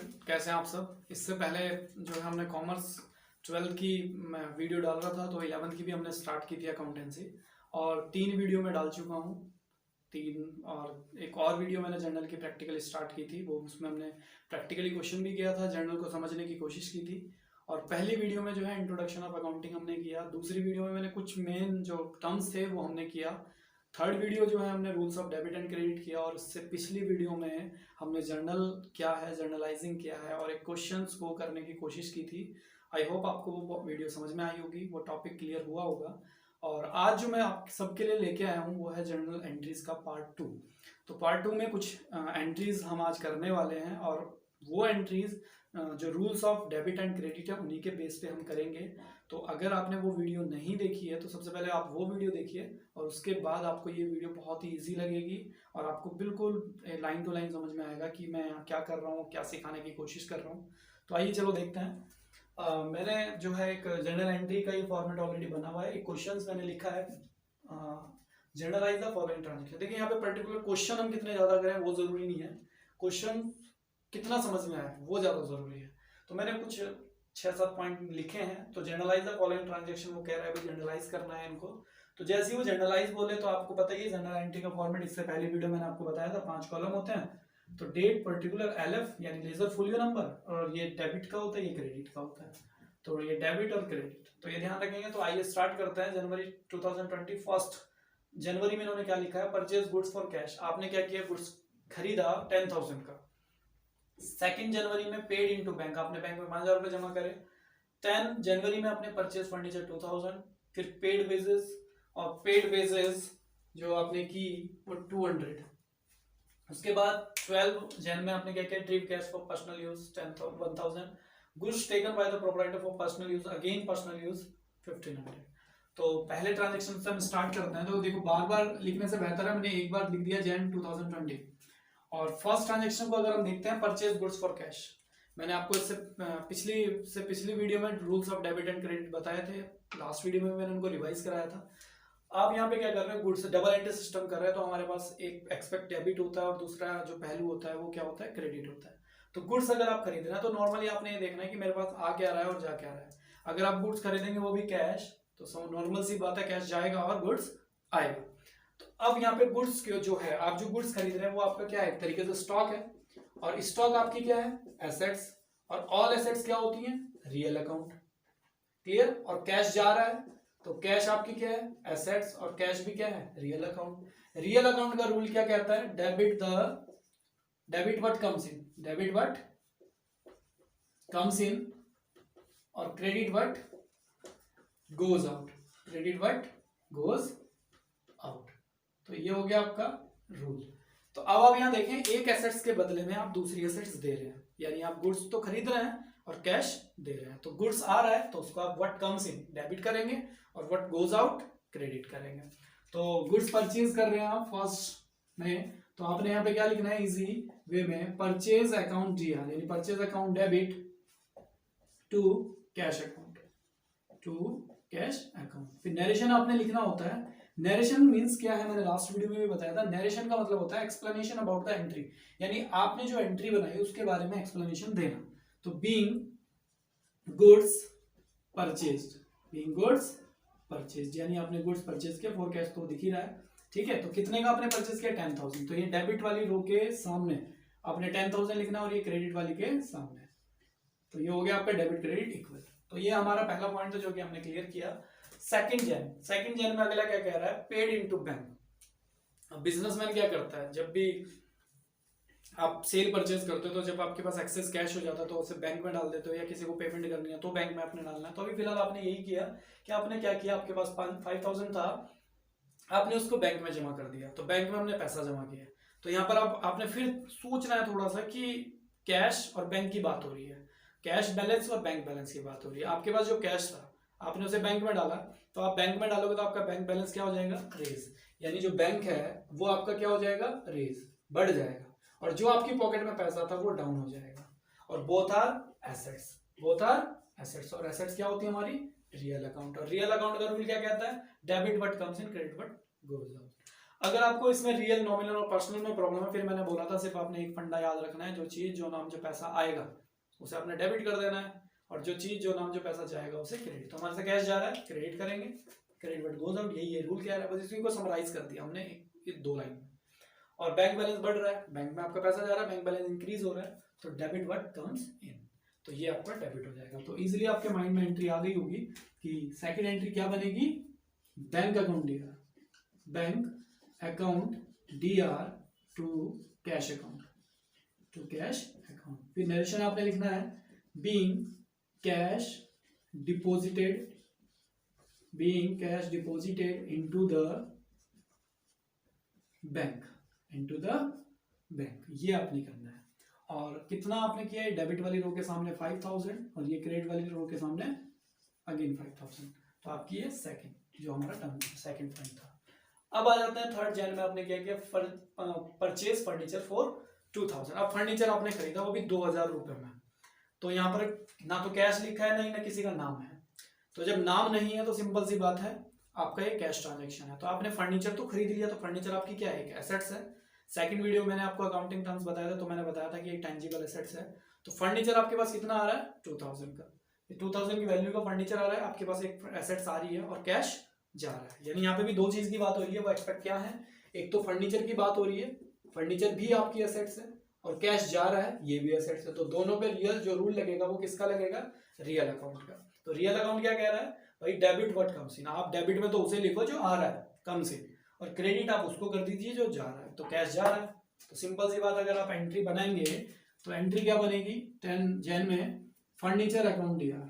Student, कैसे हैं आप सब। इससे पहले जो है हमने कॉमर्स 12th की वीडियो डाल रहा था, तो 11th की भी हमने स्टार्ट की थी अकाउंटेंसी, और 3 वीडियो में डाल चुका हूँ। 3 और एक और वीडियो मैंने जर्नल की प्रैक्टिकल स्टार्ट की थी, वो उसमें हमने प्रैक्टिकली क्वेश्चन भी किया था, जर्नल को समझने की कोशिश की थी। और पहली वीडियो में जो है इंट्रोडक्शन ऑफ अकाउंटिंग हमने किया। दूसरी वीडियो में मैंने कुछ मेन जो टर्म्स थे वो हमने किया। थर्ड वीडियो जो है हमने rules of debit and credit किया। और इससे पिछली वीडियो में हमने जर्नल क्या है, जर्नलाइजिंग क्या है, और एक क्वेश्चंस को करने की कोशिश की थी। आई होप आपको वो वीडियो समझ में आई होगी, वो टॉपिक क्लियर हुआ होगा। और आज जो मैं आप सबके लिए लेके आया हूँ वो है जर्नल एंट्रीज का पार्ट 2। तो पार्ट 2 में कुछ एंट्रीज हम आज करने वाले हैं, और वो एंट्रीज जो rules of debit and credit है उन्हीं के बेस पे हम करेंगे। तो अगर आपने वो वीडियो नहीं देखी है तो सबसे पहले आप वो वीडियो देखिए, और उसके बाद आपको ये वीडियो बहुत ही इजी लगेगी, और आपको बिल्कुल लाइन टू लाइन समझ में आएगा कि मैं क्या कर रहा हूँ, क्या सिखाने की कोशिश कर रहा हूँ। तो आइए चलो देखते हैं। मैंने जो है एक जर्नल एंट्री का ही फॉर्मेट ऑलरेडी बना हुआ है। एक क्वेश्चन मैंने लिखा है, जनरलाइज द फॉलोइंग ट्रांजेक्शन। देखिए यहाँ पे पर्टिकुलर क्वेश्चन हम कितने ज्यादा करें वो जरूरी नहीं है, क्वेश्चन कितना समझ में आए वो ज्यादा जरूरी है। तो मैंने कुछ 6-7 पॉइंट लिखे हैं। तो जनरलाइज द फॉलोइंग ट्रांजेक्शन, वो कह रहा है भाई जनरलाइज करना है इनको। तो जैसे ही वो जनरलाइज बोले तो आपको पता ही है जनरल एंट्री का फॉर्मेट, इससे पहले वीडियो मैंने आपको बताया था 5 कॉलम होते हैं। तो डेट, पर्टिकुलर, एलएफ यानी लेजर फोलियो नंबर, और ये डेबिट का होता है, ये क्रेडिट का होता है। तो ये डेबिट और क्रेडिट, तो ये ध्यान रखेंगे। तो आइए स्टार्ट करते हैं। जनवरी 2020, 1 जनवरी में इन्होंने क्या लिखा है, परचेज गुड्स फॉर कैश। आपने क्या किया, गुड्स खरीदा 10,000 का। 2 जनवरी में पेड इनटू बैंक, आपने बैंक में 5,000 रुपए जमा करे। 10 जनवरी में आपने परचेज फर्नीचर 2,000, फिर पेड वेजेस, और पेड वेजेस जो आपने की वो 200। उसके बाद 12 जन में आपने क्या किया, trip cash for personal use 1,000, goods taken by the proprietor for personal use, again personal use 1,500। तो पहले ट्रांजेक्शन से हम स्टार्ट करते हैं। तो देखो बार बार लिखने से बेहतर है मैंने एक बार लिख दिया जन 2020। और फर्स्ट ट्रांजेक्शन को अगर हम देखते हैं, परचेज गुड्स फॉर कैश। मैंने आपको इससे पिछली वीडियो में rules of debit and credit बताए थे, लास्ट वीडियो में मैंने उनको रिवाइज कराया था। आप यहाँ पे क्या कर रहे हैं, गुड्स डबल एंट्री सिस्टम कर रहे हैं। तो हमारे पास एक एक्सपेक्ट डेबिट होता है और दूसरा जो पहलू होता है वो क्या होता है, क्रेडिट होता है। तो गुड्स अगर आप खरीद रहे हैं तो नॉर्मली आपने ये देखना है कि मेरे पास आ क्या रहा है और जा क्या रहा है। अगर आप गुड्स खरीदेंगे वो भी कैश, तो नॉर्मल सी बात है, कैश जाएगा और गुड्स आएगा। तो अब यहाँ पे गुड्स के जो है, आप जो गुड्स खरीद रहे हैं वो आपका क्या है, एक तरीके से स्टॉक है। और स्टॉक आपकी क्या है, एसेट्स। और ऑल एसेट्स क्या होती हैं, रियल अकाउंट। क्लियर। और कैश जा रहा है तो कैश आपकी क्या है, एसेट्स, और कैश भी क्या है, रियल अकाउंट। रियल अकाउंट का रूल क्या कहता है, debit what comes in, debit what comes in, और credit what goes out, credit what goes out. तो ये हो गया आपका रूल। तो अब आप यहां देखें, एक एसेट्स के बदले में आप दूसरी एसेट्स दे रहे हैं, यानी आप गुड्स तो खरीद रहे हैं और कैश दे रहे हैं। तो गुड्स आ रहा है तो उसको आप व्हाट कम्स इन डेबिट करेंगे, और व्हाट गोज आउट क्रेडिट करेंगे। तो गुड्स परचेज कर रहे हैं आप फर्स्ट में, तो आपने यहाँ पे क्या लिखना है, इजी वे में, परचेज अकाउंट दिया, यानी purchase account debit to cash account, to cash account. फिर नरेशन आपने लिखना होता है। नरेशन मींस क्या है, मैंने लास्ट वीडियो में भी बताया था। नरेशन का मतलब होता है एक्सप्लेनेशन अबाउट द एंट्री, यानी आपने जो एंट्री बनाई उसके बारे में एक्सप्लेनेशन देना। तो being goods purchased, being goods purchased, यानी आपने गुड्स परचेज किया, फॉर कैश तो दिख ही रहा है, ठीक है। तो कितने का आपने परचेज किया, 10,000। तो ये डेबिट वाली रो के सामने आपने 10,000 लिखना, और ये क्रेडिट वाली के सामने। तो ये हो गया आपका डेबिट क्रेडिट इक्वल। तो ये हमारा पहला पॉइंट था जो कि हमने क्लियर किया। सेकंड जन में अगला क्या कह रहा है, पेड इनटू बैंक। अब बिजनेसमैन क्या करता है, जब भी आप सेल परचेज करते हो तो जब आपके पास एक्सेस कैश हो जाता है तो उसे बैंक में डाल देते हो, या किसी को पेमेंट करनी है तो बैंक में आपने डालना है। तो अभी फिलहाल आपने यही किया कि आपने क्या किया, आपके पास 5,000 था, आपने उसको बैंक में जमा कर दिया। तो बैंक में हमने पैसा जमा किया। तो यहाँ पर आपने फिर सोचना है थोड़ा सा कि कैश और बैंक की बात हो रही है, कैश बैलेंस और बैंक बैलेंस की बात हो रही है। आपके पास जो कैश था आपने उसे बैंक में डाला, तो आप बैंक में डालोगे तो आपका बैंक बैलेंस क्या हो जाएगा, रेज, यानी जो बैंक है वो आपका क्या हो जाएगा, रेज, बढ़ जाएगा। और जो आपकी पॉकेट में पैसा था वो डाउन हो जाएगा। और both are assets, both are assets. और एसेट्स क्या होती है हमारी, रियल अकाउंट। और रियल अकाउंट का रूल क्या कहता है, debit what comes in, credit what goes out. अगर आपको इसमें रियल, नॉमिनल और पर्सनल में प्रॉब्लम है, फिर मैंने बोला था सिर्फ आपने एक फंडा याद रखना है, जो चीज जो नाम जो पैसा आएगा उसे आपने डेबिट कर देना है, और जो चीज जो नाम जो पैसा जाएगा उसे क्रेडिट। तो हमारे से कैश जा रहा है, क्रेडिट करेंगे, क्रेडिट बट गोज आउट, यही रूल कह रहा है, बस इसी को समराइज कर दिया हमने दो लाइन में। और बैंक बैलेंस बढ़ रहा है, बैंक में आपका पैसा जा रहा है, बैंक बैलेंस इंक्रीज हो रहा है, तो डेबिट व्हाट कम्स इन, तो ये आपका डेबिट हो जाएगा। तो इजीली आपके माइंड में एंट्री आ गई होगी कि सेकंड एंट्री क्या बनेगी, bank account DR, bank account DR to cash account, to cash account. फिर नरेशन आपने लिखना है being cash deposited, being cash deposited into the bank, into the bank, ये आपने करना है। और कितना आपने किया है, डेबिट वाली रो के सामने 5000 और ये क्रेडिट वाली रो के सामने अगेन 5000, तो आपकी ये सेकंड जो हमारा टर्म सेकंड पॉइंट था। अब आ जाते हैं थर्ड जैन में आपने क्या किया, परचेज फर्नीचर फॉर 2000। अब फर्नीचर आपने खरीदा वो भी 2000 रुपए में, तो यहाँ पर ना तो कैश लिखा है ना किसी का नाम है, तो जब नाम नहीं है तो सिंपल सी बात है आपका ये कैश ट्रांजेक्शन है। तो आपने फर्नीचर तो खरीद लिया, तो फर्नीचर आपकी क्या है, एक एसेट्स है। सेकंड वीडियो मैंने आपको अकाउंटिंग टर्म्स बताया था, तो मैंने बताया था कि एक टेंजिबल एसेट्स है। तो फर्नीचर आपके पास कितना आ रहा है, 2000 का, 2000 की वैल्यू का फर्नीचर आ रहा है आपके पास, एक एसेट्स आ रही है और कैश जा रहा है। यानी यहाँ पे भी दो चीज की बात हो रही है, वो एक्सपेक्ट क्या है, एक तो फर्नीचर की बात हो रही है, फर्नीचर भी आपकी एसेट्स है, और कैश जा रहा है ये भी एसेट्स है। तो दोनों पे रियल जो रूल लगेगा वो किसका लगेगा, रियल अकाउंट का। तो रियल अकाउंट क्या कह रहा है भाई, डेबिट व्हाट कम्स इन। आप डेबिट में तो उसे लिखो जो आ रहा है कम से, और क्रेडिट आप उसको कर दीजिए जो जा रहा है। तो कैश जा रहा है, तो सिंपल सी बात, अगर आप एंट्री बनाएंगे तो एंट्री क्या बनेगी 10 जैन में, furniture account D R,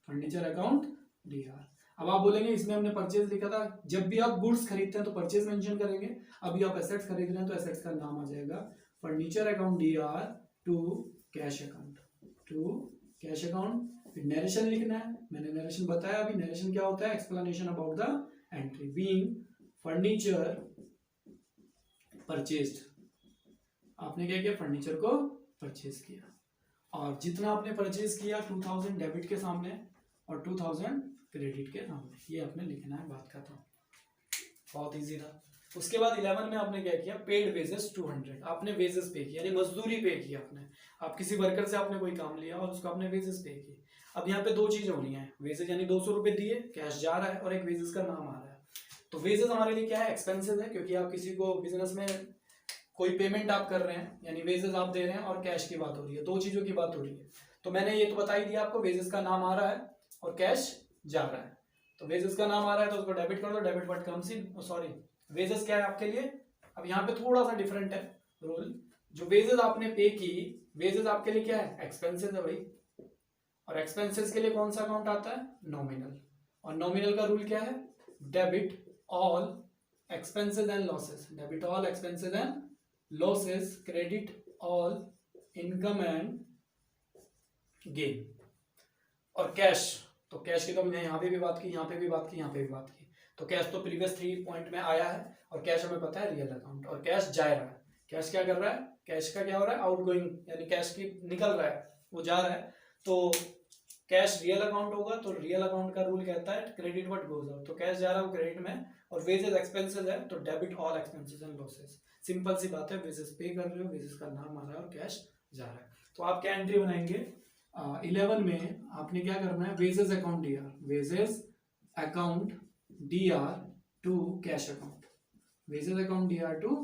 furniture account D R. अब आप बोलेंगे इसमें हमने परचेज लिखा था, जब भी आप गुड्स खरीदते हैं तो परचेज मेंशन करेंगे, अभी आप एसेट्स खरीद रहे हैं तो एसेट्स का नाम आ जाएगा furniture account DR to cash account, to cash account. फिर नरेशन लिखना है, मैंने नरेशन बताया अभी, नरेशन क्या होता है, explanation about the entry. Being furniture purchased, आपने क्या किया, फर्नीचर को परचेज किया, और जितना आपने परचेज किया 2000 डेबिट के सामने और 2000 क्रेडिट के सामने, ये आपने लिखना है, बात खत्म, बहुत इजी था। उसके बाद 11 में आपने क्या किया, पेड वेजेस 200, आपने वेजेस पे किया, यानी मजदूरी पे की आपने। आप किसी वर्कर से आपने कोई काम लिया और उसको आपने वेजेस पे की। अब यहाँ पे दो चीजें हो रही हैं, वेजेस यानी 200 रुपए दिए, कैश जा रहा है, और एक वेजेस का नाम आ रहा है। तो वेजेस हमारे लिए क्या है, एक्सपेंसेस है, क्योंकि आप किसी को बिजनेस में कोई पेमेंट आप कर रहे हैं, यानी वेजेस आप दे रहे हैं, और कैश की बात हो रही है, दो चीजों की बात हो रही है। तो मैंने ये तो बता ही दिया आपको, वेजेस का नाम आ रहा है और कैश जा रहा है। तो वेजेस का नाम आ रहा है तो उसको डेबिट कर दो, debit what comes in, sorry wages क्या है आपके लिए, अब यहाँ पे थोड़ा सा डिफरेंट है रूल। जो वेजेस आपने पे की, वेजेस आपके लिए क्या है, एक्सपेंसेस है भाई, और एक्सपेंसेस के लिए कौन सा अकाउंट आता है, नॉमिनल। और नॉमिनल का रूल क्या है, debit all expenses and losses, debit all expenses and losses, credit all income and gain. और कैश, तो कैश की तो हमने यहाँ पे भी बात की, यहाँ पे भी बात की, यहाँ पे भी बात की। तो कैश तो प्रीवियस 3 पॉइंट में आया है, और कैश हमें पता है रियल अकाउंट, और कैश जा रहा है। कैश क्या कर रहा है, कैश का क्या हो रहा है, आउटगोइंग, यानी कैश की निकल रहा है, वो जा रहा है। तो कैश रियल अकाउंट होगा, तो रियल अकाउंट का रूल कहता है क्रेडिट व्हाट गोज आउट, तो कैश जा रहा है वो क्रेडिट में, और वेजेस एक्सपेंसेस है तो debit all expenses and losses. Simple सी बात है, वेजेस पे कर रहे हो, वेजेस का नाम आ रहा है और कैश जा रहा है। तो आप क्या एंट्री बनाएंगे, 11 में आपने क्या करना है, wages account DR, wages account DR to cash account, wages account DR to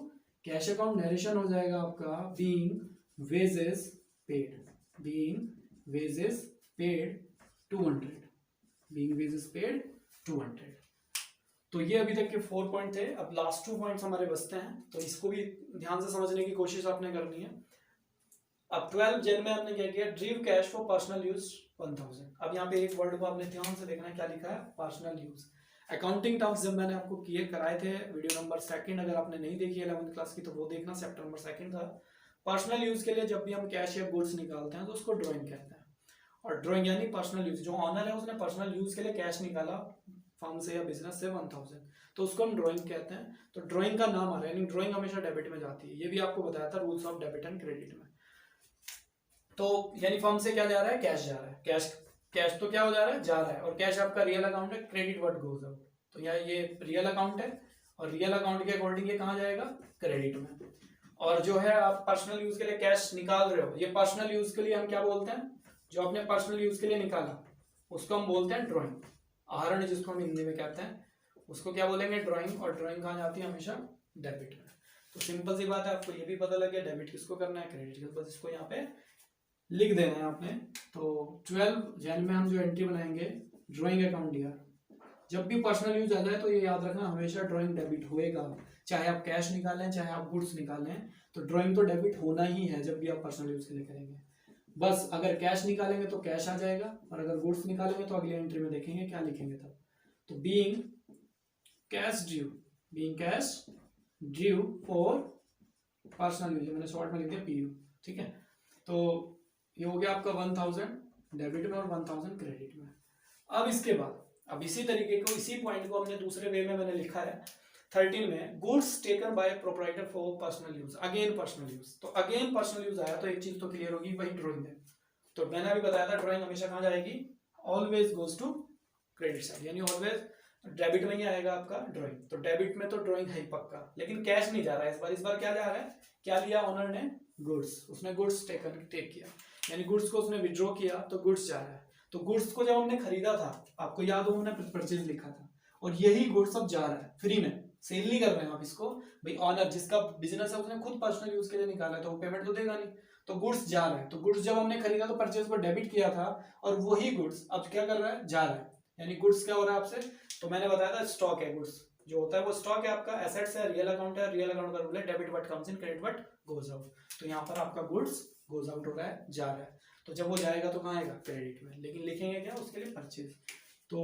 cash account. Narration हो जाएगा आपका being wages paid, being wages paid 200, being wages paid 200। तो ये अभी तक के 4 पॉइंट थे। अब लास्ट 2 पॉइंट्स हमारे बचते हैं, तो इसको भी ध्यान से समझने की कोशिश आपने करनी है। अब 12 जन में आपने क्या किया, ड्रीव कैश फॉर पर्सनल यूज 1000। अब यहाँ पे एक वर्ड को आपने ध्यान से देखना है, क्या लिखा है, पर्सनल यूज। अकाउंटिंग टर्म्स जब मैंने आपको किए कराए थे, वीडियो नंबर 2, अगर आपने नहीं देखी 11th क्लास की तो वो देखना, चैप्टर नंबर 2 था। पर्सनल यूज के लिए जब भी हम कैश या गुड्स निकालते हैं तो उसको ड्रॉइंग कहते हैं, और ड्रॉइंग यानी पर्सनल यूज। जो ऑनर है उसने पर्सनल यूज के लिए कैश निकाला फर्म से या बिजनेस से 1000, तो उसको हम ड्रॉइंग कहते हैं। तो ड्रॉइंग का नाम आ रहा है, यानी ड्रॉइंग हमेशा डेबिट में जाती है, ये भी आपको बताया था rules of debit and credit में। तो यानी फर्म से क्या जा रहा है, कैश जा रहा है, कैश तो क्या हो जा रहा है, जा रहा है, और कैश आपका रियल अकाउंट है, क्रेडिट व्हाट गोज आउट। तो यहाँ ये रियल अकाउंट है, और रियल अकाउंट के अकॉर्डिंग ये कहाँ जाएगा, क्रेडिट में। और जो है आप पर्सनल यूज के लिए कैश निकाल रहे हो, ये पर्सनल यूज के लिए हम क्या बोलते हैं, जो आपने पर्सनल यूज के लिए निकाला उसको हम बोलते हैं ड्रॉइंग, आहरण जिसको हम हिंदी में कहते हैं उसको क्या बोलेंगे, ड्रॉइंग। और ड्रॉइंग कहाँ जाती है, हमेशा डेबिट में। तो सिंपल सी बात है, आपको ये भी पता लग गया डेबिट किसको करना है, क्रेडिट किसको, बस इसको यहाँ पे लिख देना है आपने। तो 12 जैन में हम जो एंट्री बनाएंगे, ड्रॉइंग अकाउंट ईयर, जब भी पर्सनल यूज आता है तो ये याद रखना हमेशा ड्रॉइंग डेबिट होएगा, चाहे आप कैश निकालें चाहे आप गुड्स निकालें, तो ड्रॉइंग तो डेबिट होना ही है जब भी आप पर्सनल यूज के लिए करेंगे। बस अगर कैश निकालेंगे तो कैश आ जाएगा, और अगर गुड्स निकालेंगे तो अगली एंट्री में देखेंगे क्या लिखेंगे तब। तो being cash due for personal use, मैंने शॉर्ट में लिख दिया पीयू, ठीक है। तो ये हो गया आपका 1000 डेबिट में और 1000 क्रेडिट में। अब इसके बाद अब इसी तरीके को, इसी पॉइंट को हमने दूसरे वे में मैंने लिखा है 13 में, goods taken by proprietor for personal use, again personal use. तो अगेन पर्सनल यूज आया तो एक चीज तो क्लियर होगी, वही ड्रॉइंग है। तो मैंने अभी बताया था ड्रॉइंग हमेशा कहाँ जाएगी, always goes to credit side, यानी ऑलवेज डेबिट में ही आएगा आपका ड्रॉइंग। तो डेबिट में तो ड्रॉइंग है ही पक्का, लेकिन कैश नहीं जा रहा है इस बार क्या जा रहा है, क्या लिया ओनर ने, गुड्स, उसने गुड्स टेक किया, यानी गुड्स को उसने विड्रॉ किया तो गुड्स जा रहा है। तो गुड्स को जब हमने खरीदा था, आपको याद हो हमने परचेज लिखा था, और यही गुड्स अब जा रहा है फ्री में, सेल नहीं कर रहे हैं आप इसको, भाई ऑनर जिसका बिजनेस है उसने खुद पर्सनल यूज के लिए निकाला है तो वो पेमेंट तो देगा नहीं, तो गुड्स जा रहा है। तो गुड्स जब हमने खरीदा तो परचेज को डेबिट किया था, और वही गुड्स अब क्या कर रहा है, जा रहा है, यानी गुड्स क्या हो रहा है आपसे, तो मैंने बताया था स्टॉक है, गुड्स जो होता है वो स्टॉक है आपका, एसेट्स है, रियल अकाउंट है, रियल अकाउंट का रूल है debit what comes in credit what goes out. तो यहाँ पर आपका गुड्स गोज आउट हो रहा है, जा रहा है, तो जब वो जाएगा तो कहाँ आएगा, क्रेडिट में, लेकिन लिखेंगे क्या उसके लिए, परचेज। तो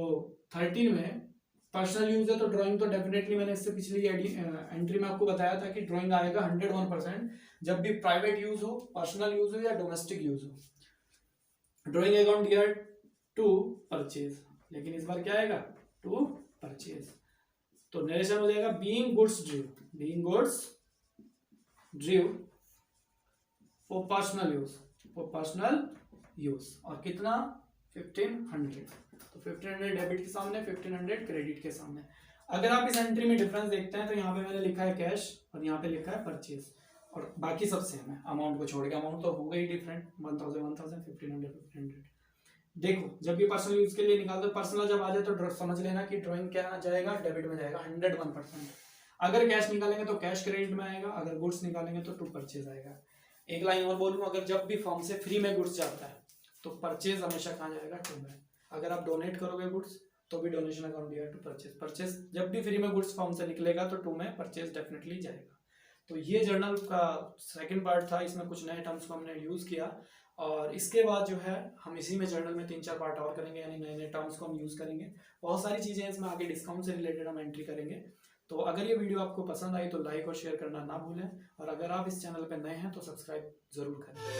13 में पर्सनल यूज है तो ड्राइंग तो डेफिनेटली, मैंने इससे पिछली एंट्री में आपको बताया था कि ड्राइंग आएगा 101% जब भी प्राइवेट यूज हो, पर्सनल यूज हो या डोमेस्टिक यूज हो। Drawing account year to purchase, लेकिन इस बार क्या आएगा, टू परचेज। तो नरेशन हो जाएगा being goods due for personal use, और कितना 1500, तो 1500 डेबिट के सामने, 1500 क्रेडिट के सामने। अगर आप इस एंट्री में डिफरेंस देखते हैं तो यहाँ पे मैंने लिखा है कैश और यहाँ पे लिखा है परचेज, और बाकी सब सेम है अमाउंट को छोड़ के, अमाउंट तो हो गई डिफरेंट, 1000 1500। देखो जब ये पर्सनल यूज के लिए निकालते, पर्सनल जब आ जाए तो समझ लेना कि ड्राइंग क्या जाएगा, डेबिट में जाएगा 101%। अगर कैश निकालेंगे तो कैश क्रेडिट में आएगा, अगर गुड्स निकालेंगे तो टू परचेज आएगा। एक लाइन और बोलूँ, अगर जब भी फर्म से फ्री में गुड्स जाता है तो परचेज हमेशा कहाँ जाएगा, टू में। अगर आप डोनेट करोगे गुड्स तो भी डोनेशन अकाउंट दिया टू परचेज जब भी फ्री में गुड्स फर्म से निकलेगा तो टू में परचेज डेफिनेटली जाएगा। तो ये जर्नल का सेकंड पार्ट था, इसमें कुछ नए टर्म्स को हमने यूज किया, और इसके बाद जो है हम इसी में जर्नल में 3-4 पार्ट और करेंगे, यानी नए नए टर्म्स को हम यूज करेंगे। बहुत सारी चीजें इसमें आगे डिस्काउंट से रिलेटेड हम एंट्री करेंगे। तो अगर ये वीडियो आपको पसंद आई तो लाइक और शेयर करना ना भूलें, और अगर आप इस चैनल पर नए हैं तो सब्सक्राइब जरूर करें।